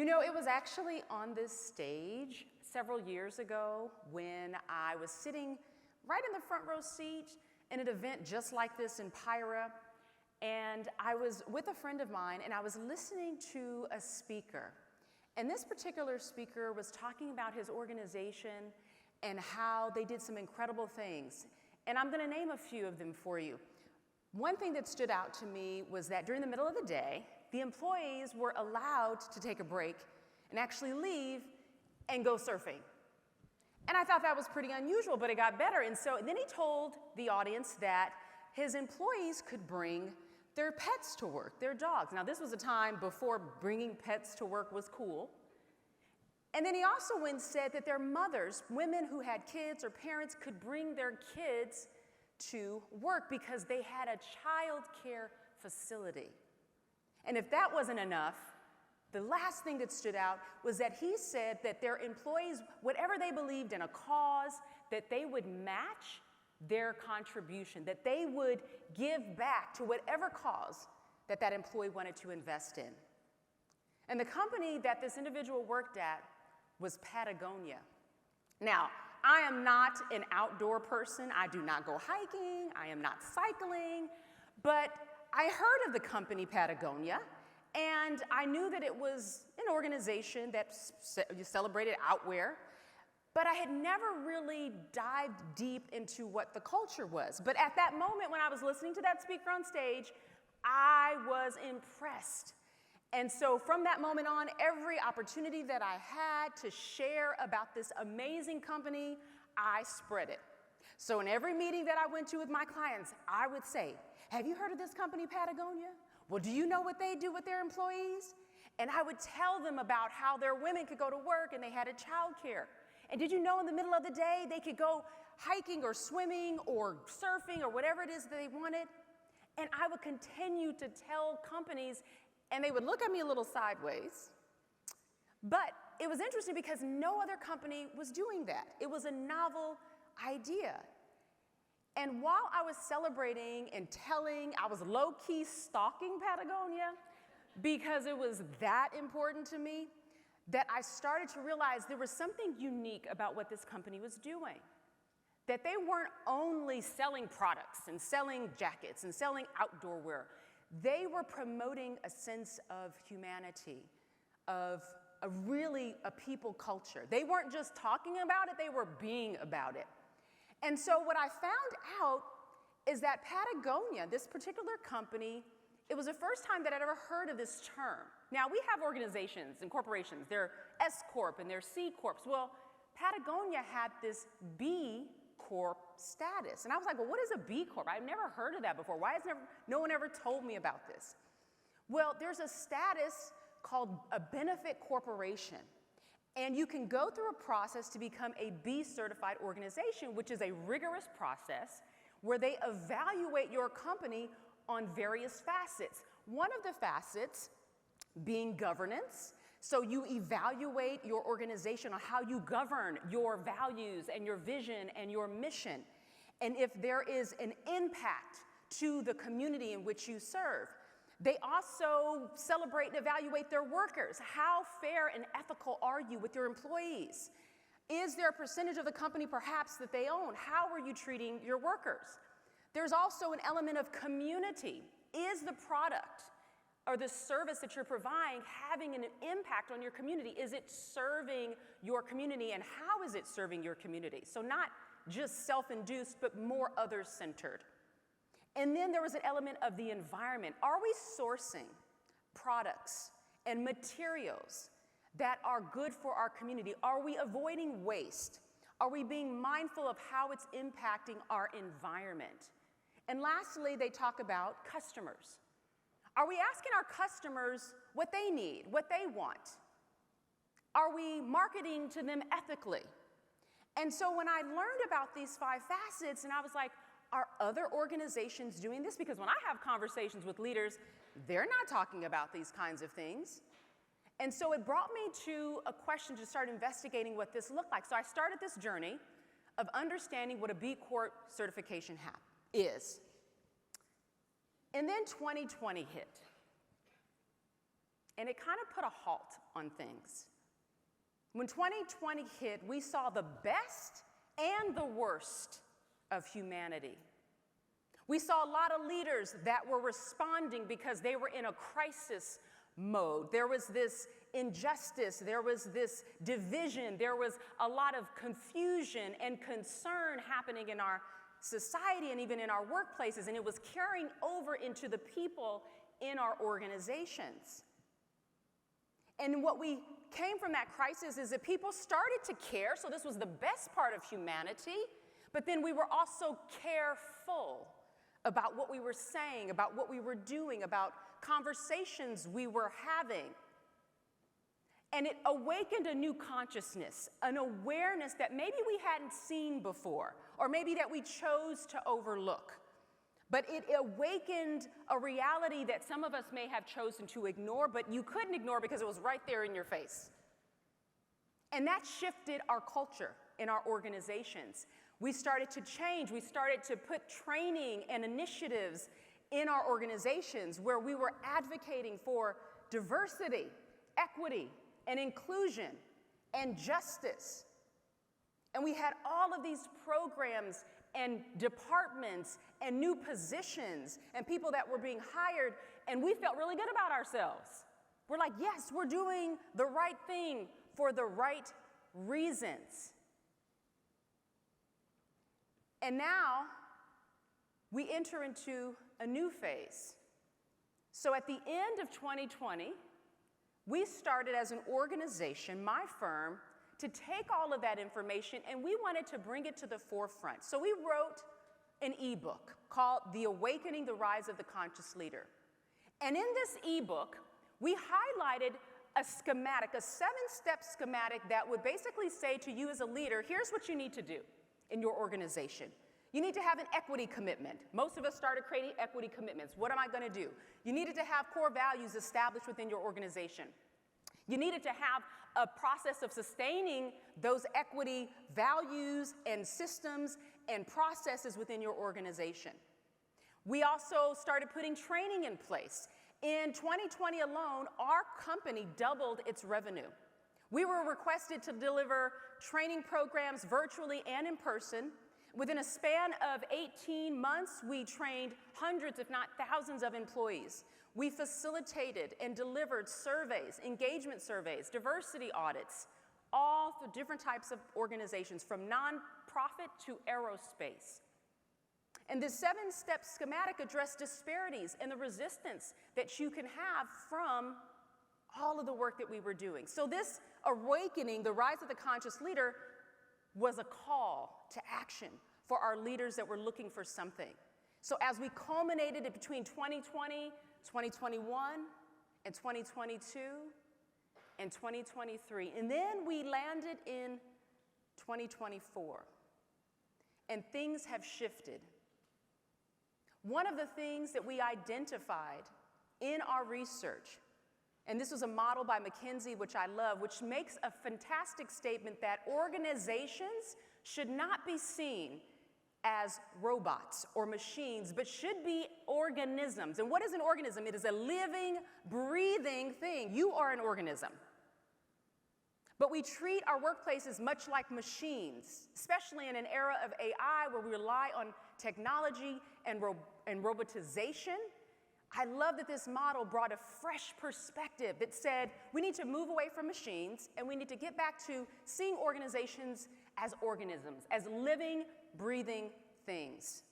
You know, it was actually on this stage several years ago when I was sitting right in the front row seat in an event just like this in Pyra, and I was with a friend of mine, and I was listening to a speaker. And this particular speaker was talking about his organization and how they did some incredible things. And I'm going to name a few of them for you. One thing that stood out to me was that during the middle of the day, the employees were allowed to take a break and actually leave and go surfing. And I thought that was pretty unusual, but it got better. And so then he told the audience that his employees could bring their pets to work, their dogs. Now, this was a time before bringing pets to work was cool. And then he also went and said that their mothers, women who had kids or parents, could bring their kids to work because they had a child care facility. And if that wasn't enough, the last thing that stood out was that he said that their employees, whatever they believed in a cause, that they would match their contribution, that they would give back to whatever cause that that employee wanted to invest in. And the company that this individual worked at was Patagonia. Now, I am not an outdoor person. I do not go hiking. I am not cycling. But I heard of the company Patagonia, and I knew that it was an organization that celebrated outwear, but I had never really dived deep into what the culture was. But at that moment when I was listening to that speaker on stage, I was impressed. And so from that moment on, every opportunity that I had to share about this amazing company, I spread it. So in every meeting that I went to with my clients, I would say, have you heard of this company, Patagonia? Well, do you know what they do with their employees? And I would tell them about how their women could go to work and they had a child care. And did you know in the middle of the day they could go hiking or swimming or surfing or whatever it is that they wanted? And I would continue to tell companies, and they would look at me a little sideways. But it was interesting because no other company was doing that. It was a novel idea. And while I was celebrating and telling, I was low-key stalking Patagonia because it was that important to me, that I started to realize there was something unique about what this company was doing. That they weren't only selling products and selling jackets and selling outdoor wear. They were promoting a sense of humanity, of a people culture. They weren't just talking about it, they were being about it. And so what I found out is that Patagonia, this particular company, it was the first time that I'd ever heard of this term. Now, we have organizations and corporations. They're S Corp and they're C Corps. Well, Patagonia had this B Corp status. And I was like, well, what is a B Corp? I've never heard of that before. Why has no one ever told me about this? Well, there's a status called a benefit corporation. And you can go through a process to become a B certified organization, which is a rigorous process where they evaluate your company on various facets. One of the facets being governance. So you evaluate your organization on how you govern your values and your vision and your mission. And if there is an impact to the community in which you serve. They also celebrate and evaluate their workers. How fair and ethical are you with your employees? Is there a percentage of the company perhaps that they own? How are you treating your workers? There's also an element of community. Is the product or the service that you're providing having an impact on your community? Is it serving your community, and how is it serving your community? So not just self-induced, but more others-centered. And then there was an element of the environment. Are we sourcing products and materials that are good for our community? Are we avoiding waste? Are we being mindful of how it's impacting our environment? And lastly, they talk about customers. Are we asking our customers what they need, what they want? Are we marketing to them ethically? And so when I learned about these 5 facets, and I was like, are other organizations doing this? Because when I have conversations with leaders, they're not talking about these kinds of things. And so it brought me to a question to start investigating what this looked like. So I started this journey of understanding what a B Corp certification is. And then 2020 hit. and it kind of put a halt on things. When 2020 hit, we saw the best and the worst of humanity. We saw a lot of leaders that were responding because they were in a crisis mode. There was this injustice, there was this division, there was a lot of confusion and concern happening in our society and even in our workplaces, and it was carrying over into the people in our organizations. And what we came from that crisis is that people started to care, so this was the best part of humanity, but then we were also careful about what we were saying, about what we were doing, about conversations we were having. And it awakened a new consciousness, an awareness that maybe we hadn't seen before, or maybe that we chose to overlook. But it awakened a reality that some of us may have chosen to ignore, but you couldn't ignore because it was right there in your face. And that shifted our culture in our organizations. We started to change. We started to put training and initiatives in our organizations where we were advocating for diversity, equity, and inclusion, and justice. And we had all of these programs and departments and new positions and people that were being hired, and we felt really good about ourselves. We're like, yes, we're doing the right thing for the right reasons. And now we enter into a new phase. So at the end of 2020, we started as an organization, my firm, to take all of that information, and we wanted to bring it to the forefront. So we wrote an ebook called The Awakening the Rise of the Conscious Leader. And in this ebook, we highlighted a schematic, a 7-step schematic that would basically say to you as a leader, here's what you need to do in your organization. You need to have an equity commitment. Most of us started creating equity commitments. What am I going to do? You needed to have core values established within your organization. You needed to have a process of sustaining those equity values and systems and processes within your organization. We also started putting training in place. In 2020 alone, our company doubled its revenue. We were requested to deliver training programs virtually and in person. Within a span of 18 months, we trained hundreds, if not thousands, of employees. We facilitated and delivered surveys, engagement surveys, diversity audits, all for different types of organizations, from nonprofit to aerospace. And this 7-step schematic addressed disparities and the resistance that you can have from all of the work that we were doing. So this awakening, the rise of the conscious leader, was a call to action for our leaders that were looking for something. So as we culminated it between 2020, 2021, and 2022, and 2023, and then we landed in 2024, and things have shifted. One of the things that we identified in our research, and this was a model by McKinsey, which I love, which makes a fantastic statement that organizations should not be seen as robots or machines, but should be organisms. And what is an organism? It is a living, breathing thing. You are an organism. But we treat our workplaces much like machines, especially in an era of AI where we rely on technology and robotization. I love that this model brought a fresh perspective that said we need to move away from machines and we need to get back to seeing organizations as organisms, as living, breathing things.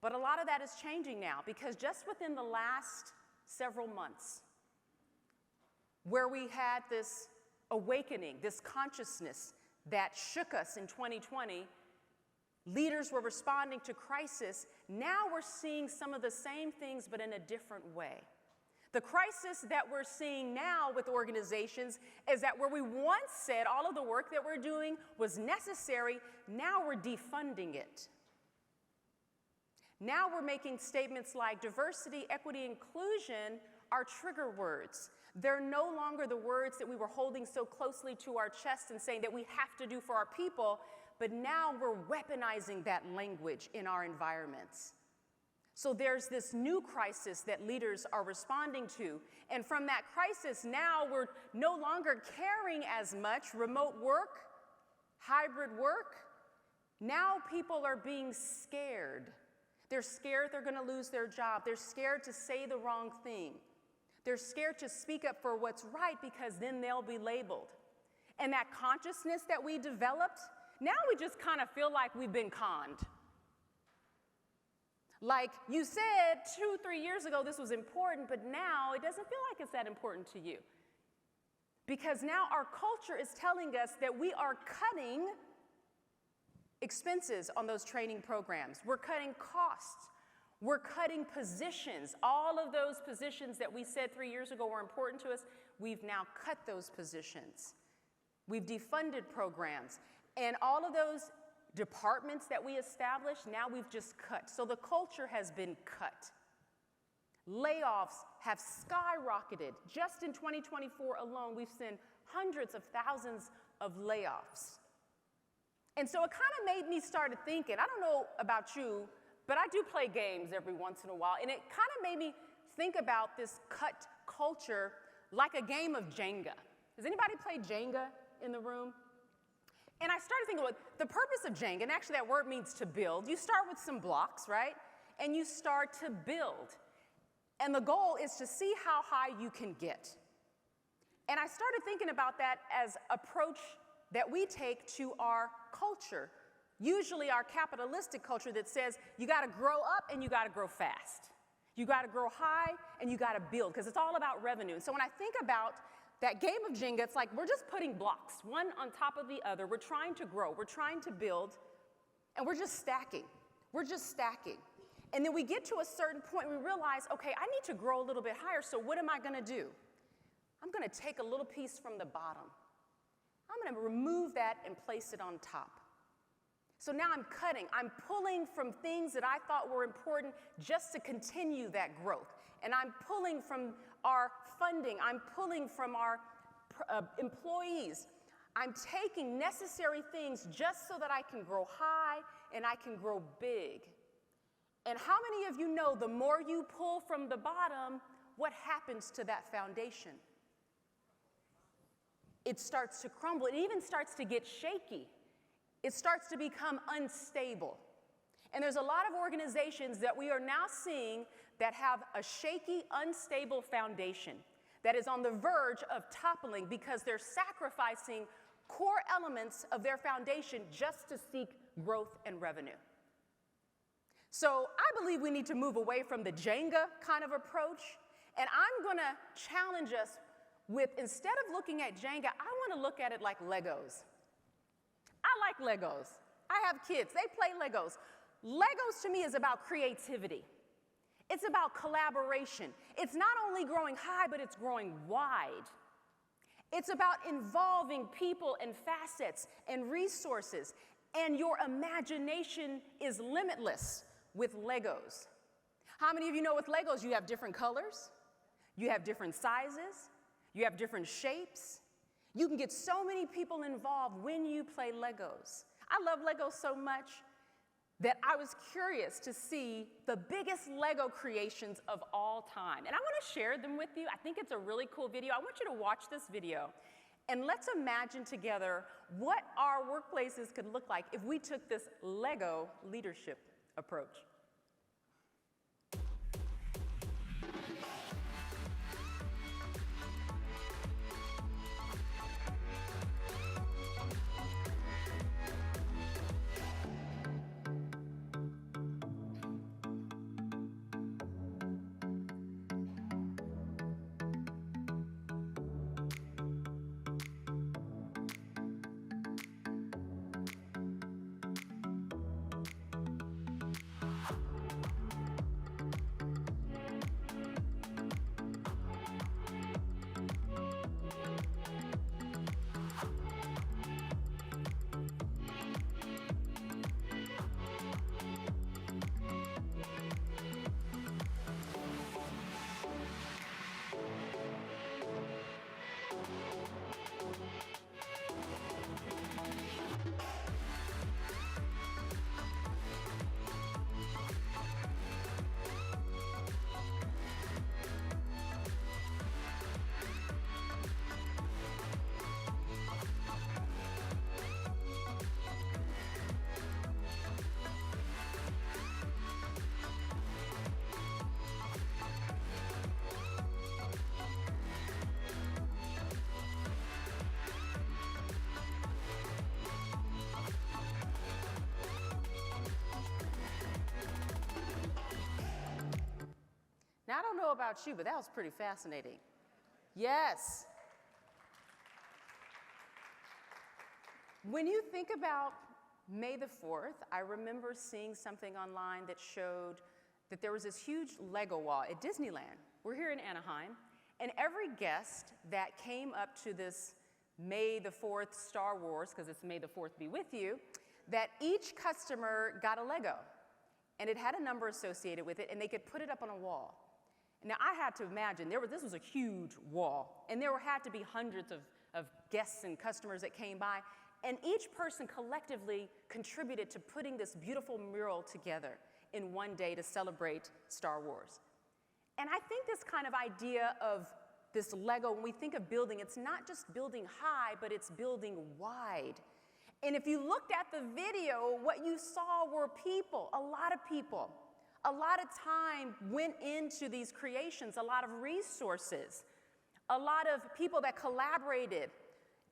But a lot of that is changing now, because just within the last several months, where we had this awakening, this consciousness that shook us in 2020, leaders were responding to crisis. Now we're seeing some of the same things, but in a different way. The crisis that we're seeing now with organizations is that where we once said all of the work that we're doing was necessary, now we're defunding it. Now we're making statements like diversity, equity, inclusion are trigger words. They're no longer the words that we were holding so closely to our chest and saying that we have to do for our people, but now we're weaponizing that language in our environments. So there's this new crisis that leaders are responding to. And from that crisis, now we're no longer caring as much remote work, hybrid work. Now people are being scared. They're scared they're going to lose their job. They're scared to say the wrong thing. They're scared to speak up for what's right because then they'll be labeled. And that consciousness that we developed, now we just kind of feel like we've been conned. Like you said 2-3 years ago this was important, but now it doesn't feel like it's that important to you. Because now our culture is telling us that we are cutting expenses on those training programs. We're cutting costs. We're cutting positions. All of those positions that we said 3 years ago were important to us, we've now cut those positions. We've defunded programs. And all of those departments that we established, now we've just cut. So the culture has been cut. Layoffs have skyrocketed. Just in 2024 alone, we've seen hundreds of thousands of layoffs. And so it kind of made me start thinking, I don't know about you, but I do play games every once in a while, and it kind of made me think about this cut culture like a game of Jenga. Does anybody play Jenga in the room? And I started thinking, well, the purpose of Jenga, and actually that word means to build, you start with some blocks, right? And you start to build. And the goal is to see how high you can get. And I started thinking about that as approach that we take to our culture, usually our capitalistic culture that says you got to grow up and you got to grow fast. You got to grow high and you got to build, because it's all about revenue. And so when I think about that game of Jenga, it's like we're just putting blocks, one on top of the other. We're trying to grow, we're trying to build, and we're just stacking. We're just stacking. And then we get to a certain point and we realize, okay, I need to grow a little bit higher, so what am I going to do? I'm going to take a little piece from the bottom. I'm going to remove that and place it on top. So now I'm cutting. I'm pulling from things that I thought were important just to continue that growth. And I'm pulling from our funding. I'm pulling from our employees. I'm taking necessary things just so that I can grow high and I can grow big. And how many of you know the more you pull from the bottom, what happens to that foundation? It starts to crumble. It even starts to get shaky. It starts to become unstable. And there's a lot of organizations that we are now seeing that have a shaky, unstable foundation that is on the verge of toppling because they're sacrificing core elements of their foundation just to seek growth and revenue. So I believe we need to move away from the Jenga kind of approach, and I'm going to challenge us with, instead of looking at Jenga, I want to look at it like Legos. I like Legos. I have kids. They play Legos. Legos to me is about creativity. It's about collaboration. It's not only growing high, but it's growing wide. It's about involving people and facets and resources, and your imagination is limitless with Legos. How many of you know with Legos you have different colors, you have different sizes, you have different shapes? You can get so many people involved when you play Legos. I love Legos so much that I was curious to see the biggest Lego creations of all time. And I want to share them with you. I think it's a really cool video. I want you to watch this video. And let's imagine together what our workplaces could look like if we took this Lego leadership approach. know about you, but that was pretty fascinating. Yes. When you think about May the 4th, I remember seeing something online that showed that there was this huge Lego wall at Disneyland. We're here in Anaheim, and every guest that came up to this May the 4th Star Wars, because it's May the 4th be with you, that each customer got a Lego, and it had a number associated with it, and they could put it up on a wall. Now, I had to imagine, this was a huge wall, and there had to be hundreds of guests and customers that came by, and each person collectively contributed to putting this beautiful mural together in one day to celebrate Star Wars. And I think this kind of idea of this Lego, when we think of building, it's not just building high, but it's building wide. And if you looked at the video, what you saw were people, a lot of people. A lot of time went into these creations, a lot of resources, a lot of people that collaborated,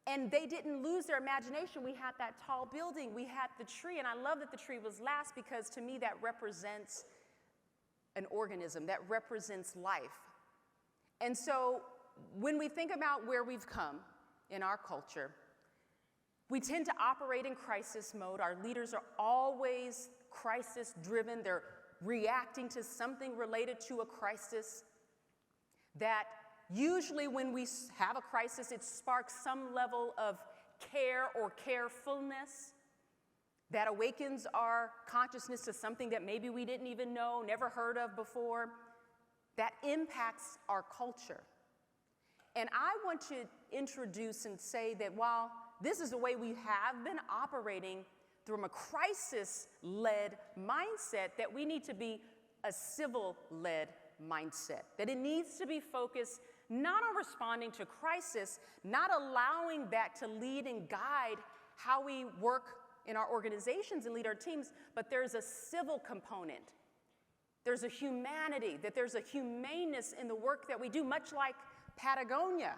and they didn't lose their imagination. We had that tall building, we had the tree, and I love that the tree was last because to me that represents an organism, that represents life. And so when we think about where we've come in our culture, we tend to operate in crisis mode. Our leaders are always crisis driven. They're reacting to something related to a crisis that usually when we have a crisis, it sparks some level of care or carefulness that awakens our consciousness to something that maybe we didn't even know, never heard of before, that impacts our culture. And I want to introduce and say that while this is the way we have been operating from a crisis-led mindset, that we need to be a civil-led mindset, that it needs to be focused not on responding to crisis, not allowing that to lead and guide how we work in our organizations and lead our teams, but there's a civil component. There's a humanity, that there's a humaneness in the work that we do, much like Patagonia.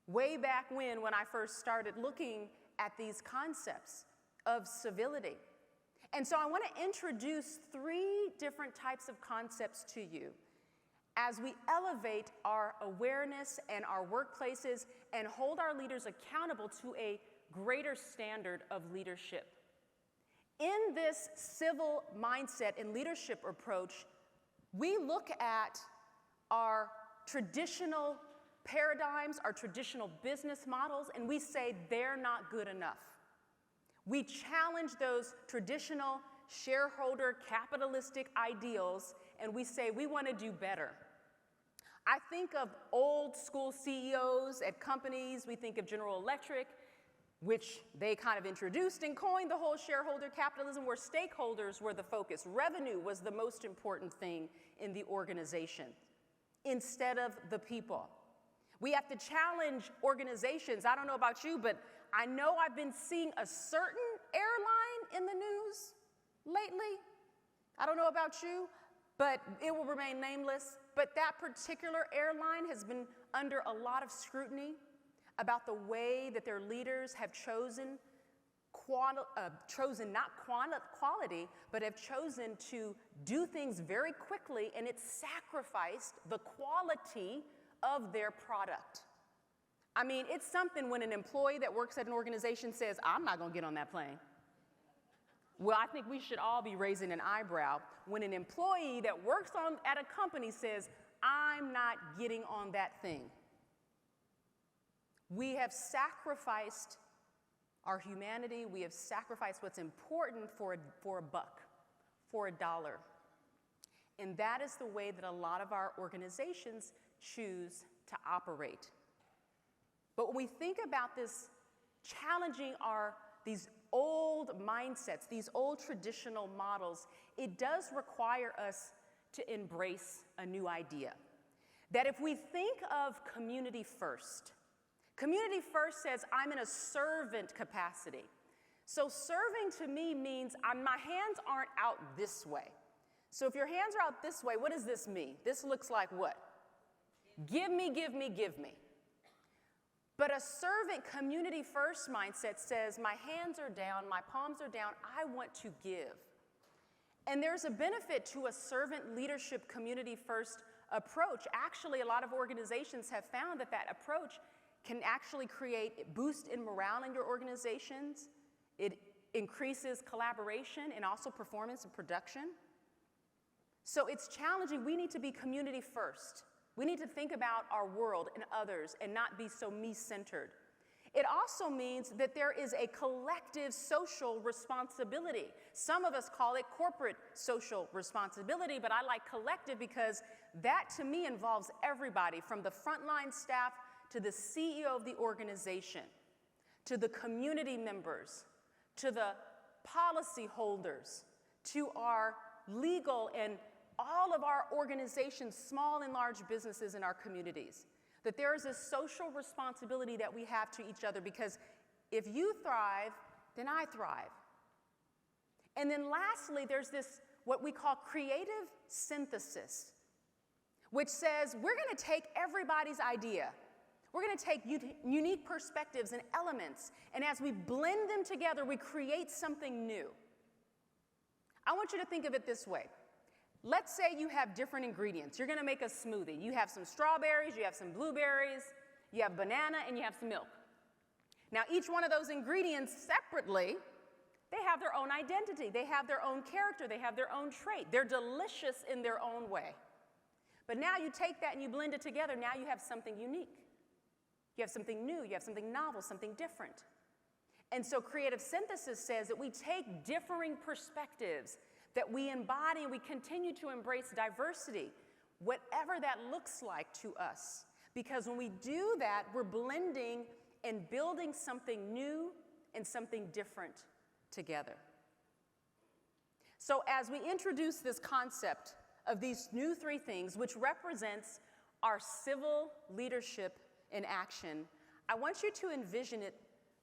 Way back when I first started looking at these concepts of civility. And so I want to introduce 3 different types of concepts to you as we elevate our awareness and our workplaces and hold our leaders accountable to a greater standard of leadership. In this civil mindset and leadership approach, we look at our traditional paradigms, our traditional business models, and we say they're not good enough. We challenge those traditional shareholder capitalistic ideals, and we say we want to do better. I think of old school CEOs at companies. We think of General Electric, which they kind of introduced and coined the whole shareholder capitalism, where stakeholders were the focus. Revenue was the most important thing in the organization instead of the people. We have to challenge organizations. I don't know about you, but I know I've been seeing a certain airline in the news lately. I don't know about you, but it will remain nameless. But that particular airline has been under a lot of scrutiny about the way that their leaders have chosen not quality, but have chosen to do things very quickly, and it sacrificed the quality of their product. I mean, it's something when an employee that works at an organization says, I'm not going to get on that plane. Well, I think we should all be raising an eyebrow when an employee that works at a company says, I'm not getting on that thing. We have sacrificed our humanity. We have sacrificed what's important for a buck, for $1. And that is the way that a lot of our organizations choose to operate. But when we think about this, challenging these old mindsets, these old traditional models, it does require us to embrace a new idea. That if we think of community first says I'm in a servant capacity. So serving to me means my hands aren't out this way. So if your hands are out this way, what does this mean? This looks like what? Give me, give me, give me. But a servant community first mindset says my hands are down, my palms are down, I want to give. And there's a benefit to a servant leadership community first approach, actually a lot of organizations have found that that approach can actually create boost in morale in your organizations. It increases collaboration and also performance and production. So it's challenging. We need to be community first. We need to think about our world and others and not be so me-centered. It also means that there is a collective social responsibility. Some of us call it corporate social responsibility, but I like collective because that to me involves everybody from the frontline staff to the CEO of the organization, to the community members, to the policy holders, to our legal and all of our organizations, small and large businesses in our communities. That there is a social responsibility that we have to each other, because if you thrive, then I thrive. And then lastly, there's this, what we call creative synthesis, which says we're going to take everybody's idea. We're going to take unique perspectives and elements, and as we blend them together, we create something new. I want you to think of it this way. Let's say you have different ingredients. You're going to make a smoothie. You have some strawberries, you have some blueberries, you have banana, and you have some milk. Now, each one of those ingredients separately, they have their own identity. They have their own character. They have their own trait. They're delicious in their own way. But now you take that and you blend it together. Now you have something unique. You have something new. You have something novel, something different. And so creative synthesis says that we take differing perspectives, that we embody and we continue to embrace diversity, whatever that looks like to us. Because when we do that, we're blending and building something new and something different together. So as we introduce this concept of these new three things, which represents our civil leadership in action, I want you to envision it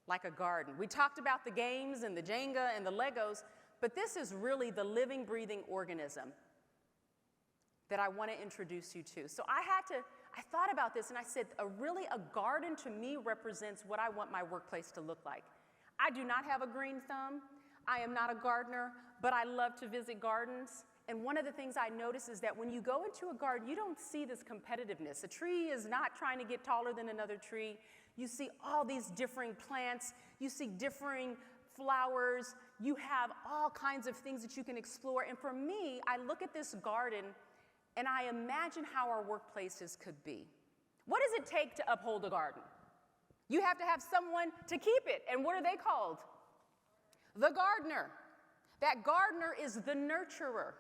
like a garden. We talked about the games and the Jenga and the Legos, but this is really the living, breathing organism that I want to introduce you to. So I thought about this and I said, a garden to me represents what I want my workplace to look like. I do not have a green thumb. I am not a gardener, but I love to visit gardens. And one of the things I notice is that when you go into a garden, you don't see this competitiveness. A tree is not trying to get taller than another tree. You see all these differing plants. You see differing flowers. You have all kinds of things that you can explore. And for me, I look at this garden and I imagine how our workplaces could be. What does it take to uphold a garden? You have to have someone to keep it. And what are they called? The gardener. That gardener is the nurturer,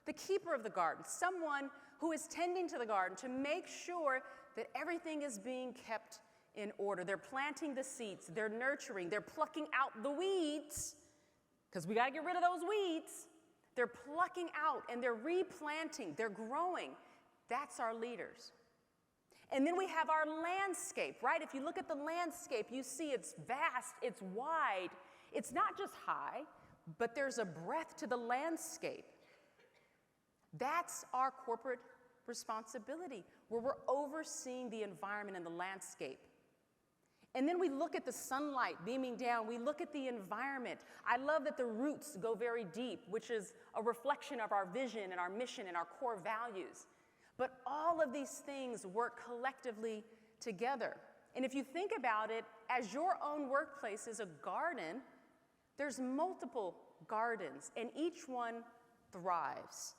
the keeper of the garden, someone who is tending to the garden to make sure that everything is being kept in order. They're planting the seeds, they're nurturing, they're plucking out the weeds, because we got to get rid of those weeds. They're plucking out and they're replanting, they're growing. That's our leaders. And then we have our landscape, right? If you look at the landscape, you see it's vast, it's wide. It's not just high, but there's a breadth to the landscape. That's our corporate responsibility, where we're overseeing the environment and the landscape. And then we look at the sunlight beaming down. We look at the environment. I love that the roots go very deep, which is a reflection of our vision and our mission and our core values. But all of these things work collectively together. And if you think about it, as your own workplace is a garden, there's multiple gardens, and each one thrives.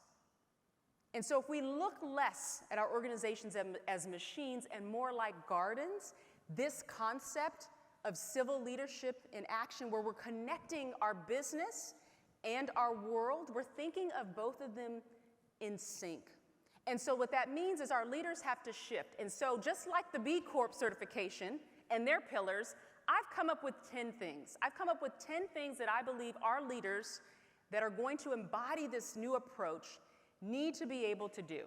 And so if we look less at our organizations as machines and more like gardens, this concept of civil leadership in action, where we're connecting our business and our world, we're thinking of both of them in sync. And so what that means is our leaders have to shift. And so just like the B Corp certification and their pillars, I've come up with 10 things. I've come up with 10 things that I believe our leaders that are going to embody this new approach need to be able to do.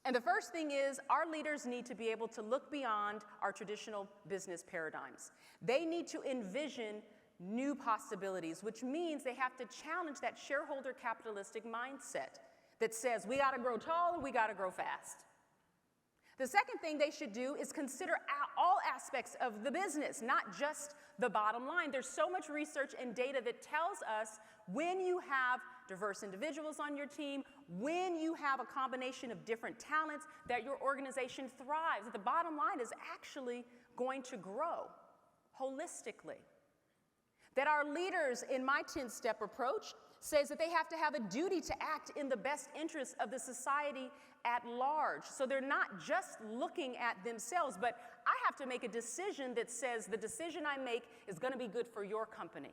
And the first thing is, our leaders need to be able to look beyond our traditional business paradigms. They need to envision new possibilities, which means they have to challenge that shareholder capitalistic mindset that says we got to grow tall and we got to grow fast. The second thing they should do is consider all aspects of the business, not just the bottom line. There's so much research and data that tells us when you have diverse individuals on your team, when you have a combination of different talents, that your organization thrives, that the bottom line is actually going to grow holistically. That our leaders in my 10-step approach says that they have to have a duty to act in the best interest of the society at large. So they're not just looking at themselves, but I have to make a decision that says the decision I make is going to be good for your company.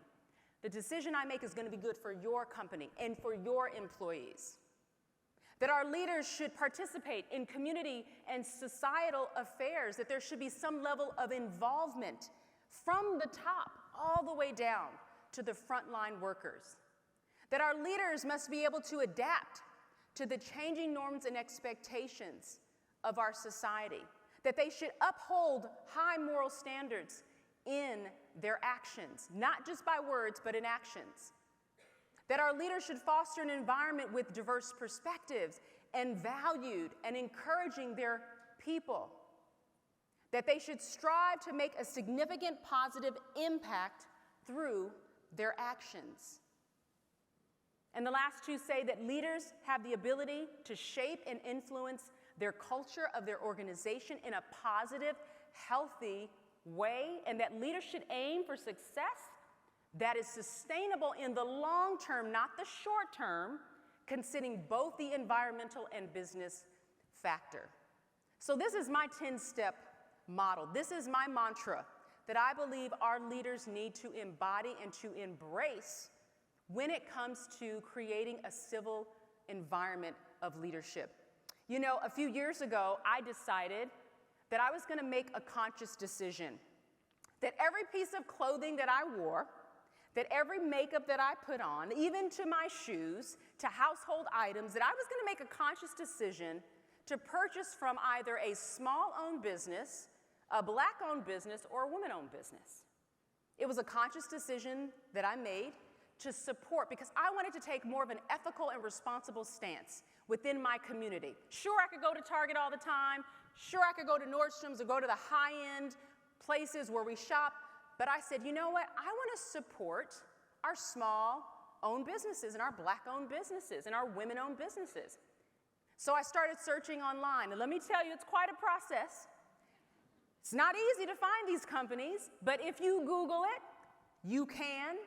The decision I make is going to be good for your company and for your employees. That our leaders should participate in community and societal affairs, that there should be some level of involvement from the top all the way down to the frontline workers. That our leaders must be able to adapt to the changing norms and expectations of our society. That they should uphold high moral standards in their actions, not just by words, but in actions. That our leaders should foster an environment with diverse perspectives and valued and encouraging their people. That they should strive to make a significant positive impact through their actions. And the last two say that leaders have the ability to shape and influence their culture of their organization in a positive, healthy way, and that leaders should aim for success that is sustainable in the long term, not the short term, considering both the environmental and business factor. So this is my 10-step model. This is my mantra that I believe our leaders need to embody and to embrace when it comes to creating a civil environment of leadership. You know, a few years ago, I decided that I was going to make a conscious decision that every piece of clothing that I wore, that every makeup that I put on, even to my shoes, to household items, that I was going to make a conscious decision to purchase from either a small-owned business, a black-owned business, or a woman-owned business. It was a conscious decision that I made to support, because I wanted to take more of an ethical and responsible stance within my community. Sure, I could go to Target all the time. Sure, I could go to Nordstrom's or go to the high-end places where we shop. But I said, you know what? I want to support our small-owned businesses and our black-owned businesses and our women-owned businesses. So I started searching online. And let me tell you, it's quite a process. It's not easy to find these companies, but if you Google it, you can.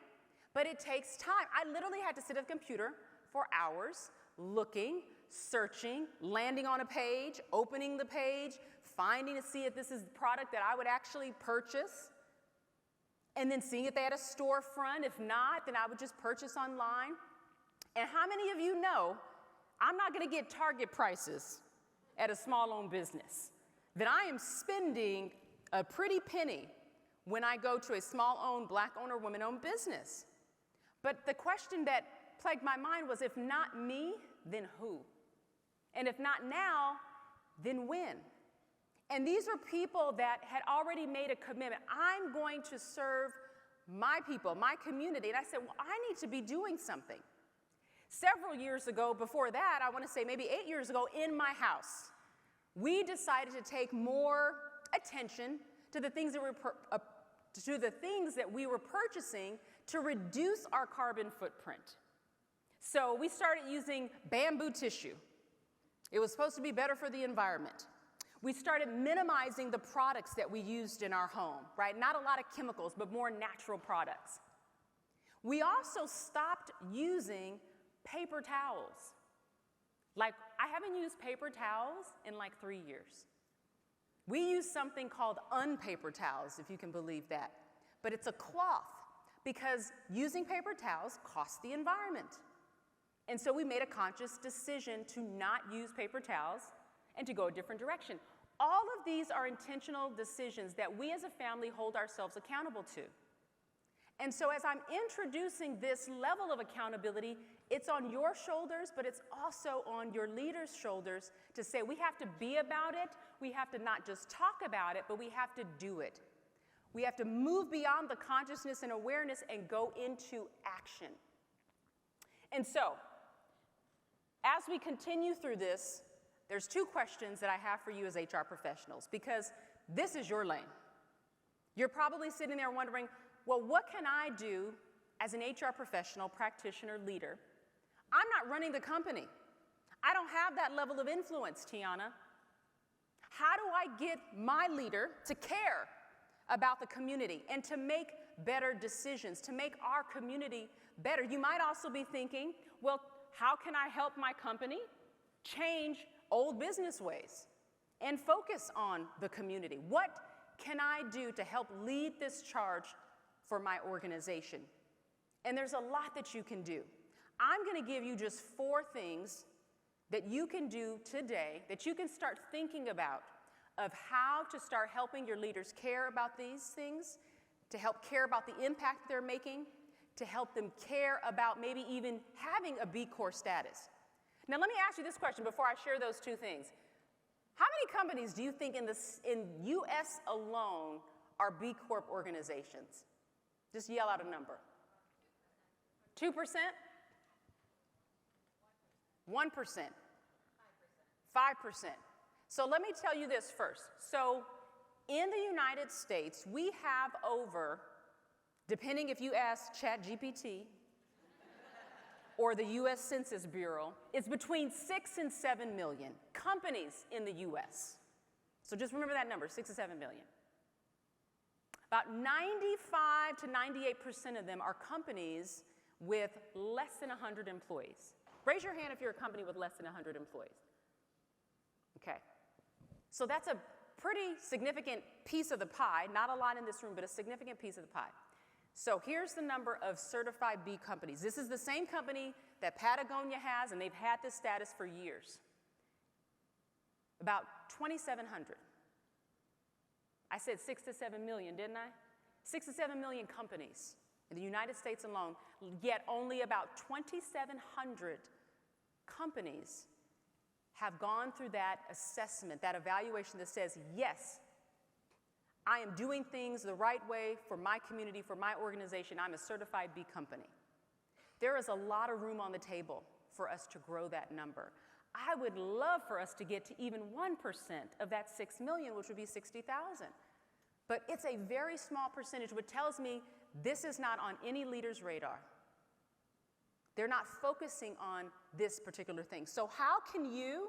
But it takes time. I literally had to sit at the computer for hours, looking, searching, landing on a page, opening the page, finding to see if this is the product that I would actually purchase, and then seeing if they had a storefront. If not, then I would just purchase online. And how many of you know I'm not going to get Target prices at a small-owned business? That I am spending a pretty penny when I go to a small-owned, black-owned, or women-owned business. But the question that plagued my mind was, if not me, then who? And if not now, then when? And these were people that had already made a commitment. I'm going to serve my people, my community. And I said, well, I need to be doing something. Several years ago, before that, I want to say maybe 8 years ago, in my house, we decided to take more attention to the things that we were purchasing to reduce our carbon footprint. So we started using bamboo tissue. It was supposed to be better for the environment. We started minimizing the products that we used in our home, right? Not a lot of chemicals, but more natural products. We also stopped using paper towels. Like, I haven't used paper towels in like 3 years. We use something called unpaper towels, if you can believe that. But it's a cloth, because using paper towels costs the environment. And so we made a conscious decision to not use paper towels and to go a different direction. All of these are intentional decisions that we as a family hold ourselves accountable to. And so as I'm introducing this level of accountability, it's on your shoulders, but it's also on your leaders' shoulders to say we have to be about it. We have to not just talk about it, but we have to do it. We have to move beyond the consciousness and awareness and go into action. And so, as we continue through this, there's 2 questions that I have for you as HR professionals, because this is your lane. You're probably sitting there wondering, well, what can I do as an HR professional, practitioner, leader, I'm not running the company. I don't have that level of influence, Tiana. How do I get my leader to care about the community and to make better decisions, to make our community better? You might also be thinking, well, how can I help my company change old business ways and focus on the community? What can I do to help lead this charge for my organization? And there's a lot that you can do. I'm going to give you just 4 things that you can do today, that you can start thinking about, of how to start helping your leaders care about these things, to help care about the impact they're making, to help them care about maybe even having a B Corp status. Now let me ask you this question before I share those 2 things. How many companies do you think in US alone are B Corp organizations? Just yell out a number. 2%? 1%? 5%? So let me tell you this first. So in the United States, we have over, depending if you ask ChatGPT or the US Census Bureau, it's between 6 and 7 million companies in the US. So just remember that number, 6 to 7 million. About 95 to 98% of them are companies with less than 100 employees. Raise your hand if you're a company with less than 100 employees. Okay. So that's a pretty significant piece of the pie, not a lot in this room, but a significant piece of the pie. So here's the number of certified B companies. This is the same company that Patagonia has, and they've had this status for years. About 2,700. I said 6 to 7 million, didn't I? 6 to 7 million companies in the United States alone, yet only about 2,700 companies have gone through that assessment, that evaluation that says, yes, I am doing things the right way for my community, for my organization. I'm a certified B company. There is a lot of room on the table for us to grow that number. I would love for us to get to even 1% of that 6 million, which would be 60,000. But it's a very small percentage, which tells me this is not on any leader's radar. They're not focusing on this particular thing. So how can you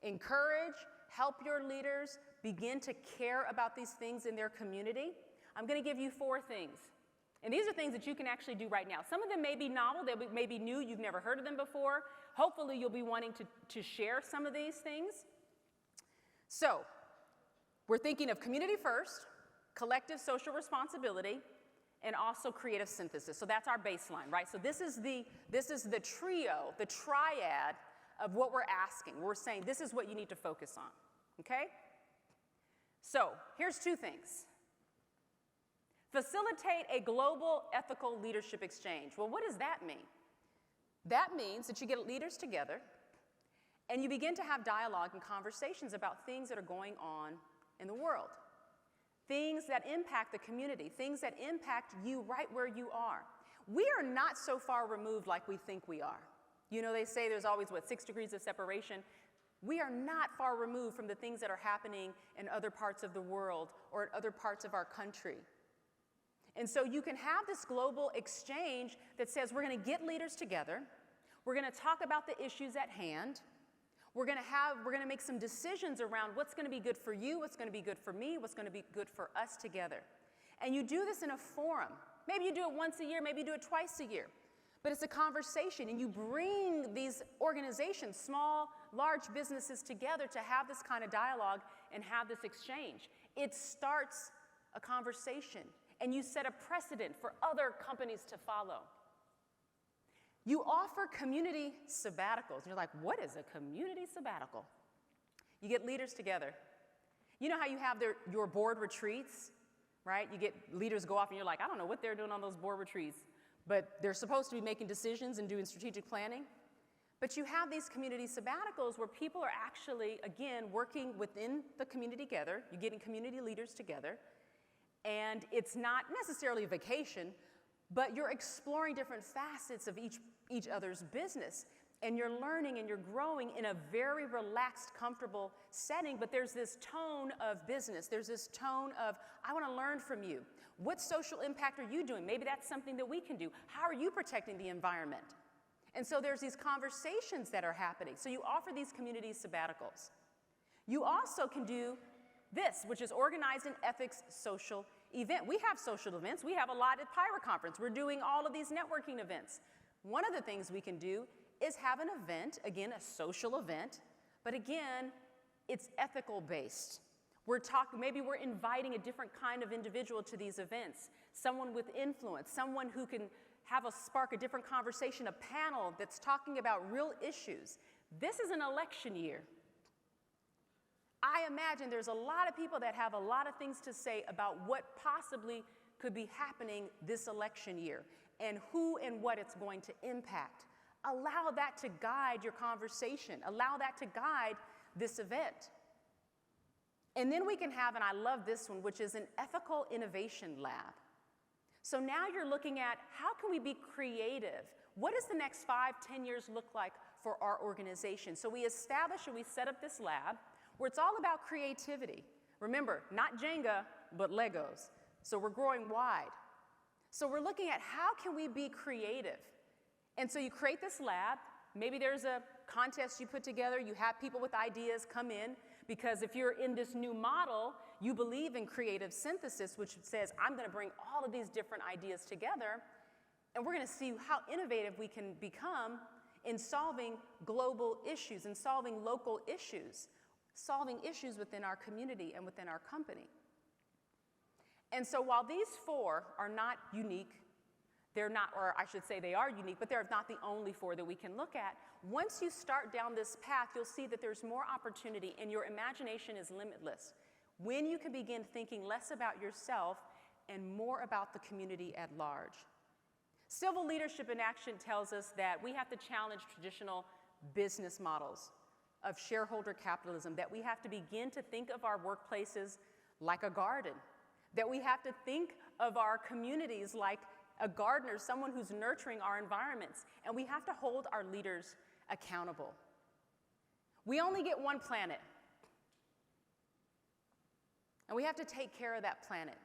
encourage, help your leaders begin to care about these things in their community? I'm going to give you 4 things. And these are things that you can actually do right now. Some of them may be novel, they may be new, you've never heard of them before. Hopefully you'll be wanting to share some of these things. So, we're thinking of community first, collective social responsibility, and also creative synthesis. So that's our baseline, right? So this is the trio, the triad of what we're asking. We're saying this is what you need to focus on, okay? So here's 2 things. Facilitate a global ethical leadership exchange. Well, what does that mean? That means that you get leaders together and you begin to have dialogue and conversations about things that are going on in the world. Things that impact the community, things that impact you right where you are. We are not so far removed like we think we are. You know, they say there's always, 6 degrees of separation. We are not far removed from the things that are happening in other parts of the world or in other parts of our country. And so you can have this global exchange that says we're going to get leaders together, we're going to talk about the issues at hand, we're going to make some decisions around what's going to be good for you, what's going to be good for me, what's going to be good for us together. And you do this in a forum. Maybe you do it once a year, maybe you do it twice a year. But it's a conversation, and you bring these organizations, small, large businesses together to have this kind of dialogue and have this exchange. It starts a conversation, and you set a precedent for other companies to follow. You offer community sabbaticals. You're like, what is a community sabbatical? You get leaders together. You know how you have your board retreats, right? You get leaders go off and you're like, I don't know what they're doing on those board retreats, but they're supposed to be making decisions and doing strategic planning. But you have these community sabbaticals where people are actually, again, working within the community together. You're getting community leaders together. And it's not necessarily a vacation, but you're exploring different facets of each other's business. And you're learning and you're growing in a very relaxed, comfortable setting, but there's this tone of business. There's this tone of, I want to learn from you. What social impact are you doing? Maybe that's something that we can do. How are you protecting the environment? And so there's these conversations that are happening. So you offer these community sabbaticals. You also can do this, which is organized an ethics social event. We have social events. We have a lot at Pyra Conference. We're doing all of these networking events. One of the things we can do is have an event, again, a social event, but again, it's ethical based. Maybe we're inviting a different kind of individual to these events, someone with influence, someone who can spark a different conversation, a panel that's talking about real issues. This is an election year. I imagine there's a lot of people that have a lot of things to say about what possibly could be happening this election year and who and what it's going to impact. Allow that to guide your conversation. Allow that to guide this event. And then we can have, and I love this one, which is an ethical innovation lab. So now you're looking at how can we be creative? What does the next 5-10 years look like for our organization? So we establish and we set up this lab where it's all about creativity. Remember, not Jenga, but Legos. So we're growing wide. So we're looking at how can we be creative? And so you create this lab. Maybe there's a contest you put together. You have people with ideas come in, because if you're in this new model, you believe in creative synthesis, which says, I'm going to bring all of these different ideas together, and we're going to see how innovative we can become in solving global issues and solving local issues, solving issues within our community and within our company. And so while these four are not unique, they're not, or I should say they are unique, but they're not the only four that we can look at. Once you start down this path, you'll see that there's more opportunity and your imagination is limitless. When you can begin thinking less about yourself and more about the community at large. Civil leadership in action tells us that we have to challenge traditional business models of shareholder capitalism, that we have to begin to think of our workplaces like a garden, that we have to think of our communities like a gardener, someone who's nurturing our environments, and we have to hold our leaders accountable. We only get one planet, and we have to take care of that planet.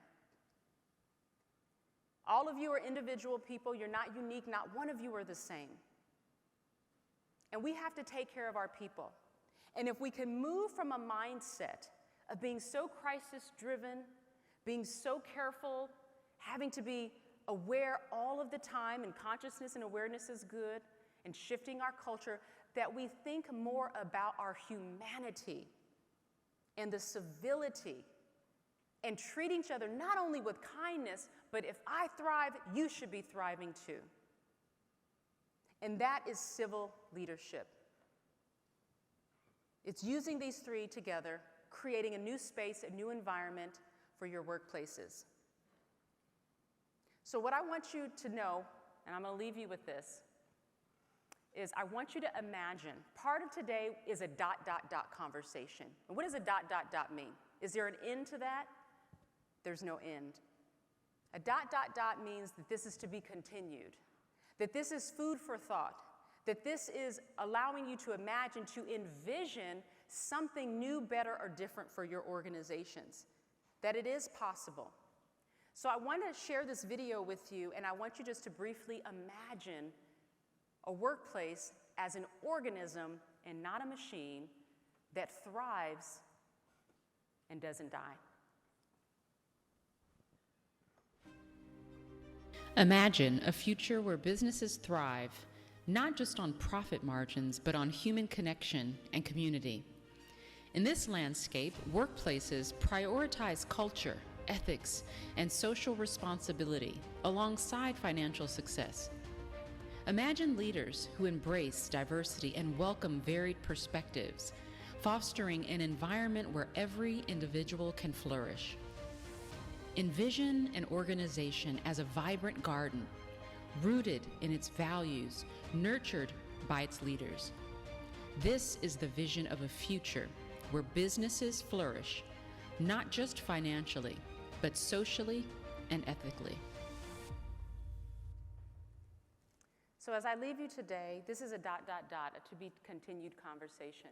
All of you are individual people. You're not unique. Not one of you are the same. And we have to take care of our people. And if we can move from a mindset of being so crisis-driven, being so careful, having to be aware all of the time, and consciousness and awareness is good, and shifting our culture, that we think more about our humanity and the civility and treating each other not only with kindness, but if I thrive, you should be thriving too. And that is civil leadership. It's using these three together, creating a new space, a new environment for your workplaces. So what I want you to know, and I'm going to leave you with this, is I want you to imagine, part of today is a ... conversation. And what does a ... mean? Is there an end to that? There's no end. A ... means that this is to be continued, that this is food for thought, that this is allowing you to imagine, to envision something new, better, or different for your organizations, that it is possible. So I want to share this video with you, and I want you just to briefly imagine a workplace as an organism and not a machine that thrives and doesn't die. Imagine a future where businesses thrive, not just on profit margins, but on human connection and community. In this landscape, workplaces prioritize culture, ethics, and social responsibility alongside financial success. Imagine leaders who embrace diversity and welcome varied perspectives, fostering an environment where every individual can flourish. Envision an organization as a vibrant garden, rooted in its values, nurtured by its leaders. This is the vision of a future where businesses flourish, not just financially, but socially and ethically. So as I leave you today, this is a ... a to be continued conversation.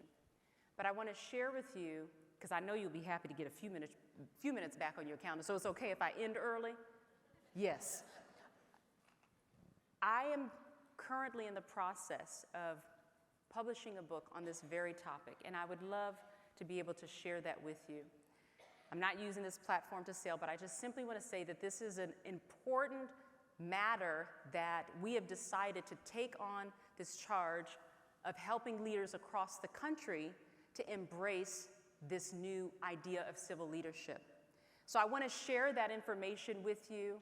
But I want to share with you, because I know you'll be happy to get a few minutes back on your calendar, so it's okay if I end early? Yes. I am currently in the process of publishing a book on this very topic, and I would love to be able to share that with you. I'm not using this platform to sell, but I just simply want to say that this is an important matter that we have decided to take on this charge of helping leaders across the country to embrace this new idea of civil leadership. So I want to share that information with you.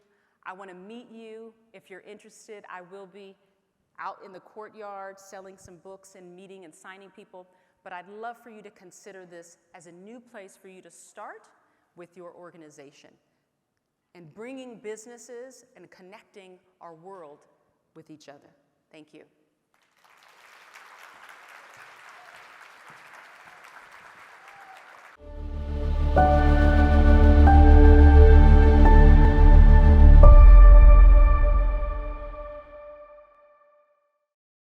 I want to meet you if you're interested. I will be out in the courtyard selling some books and meeting and signing people, but I'd love for you to consider this as a new place for you to start with your organization and bringing businesses and connecting our world with each other. Thank you.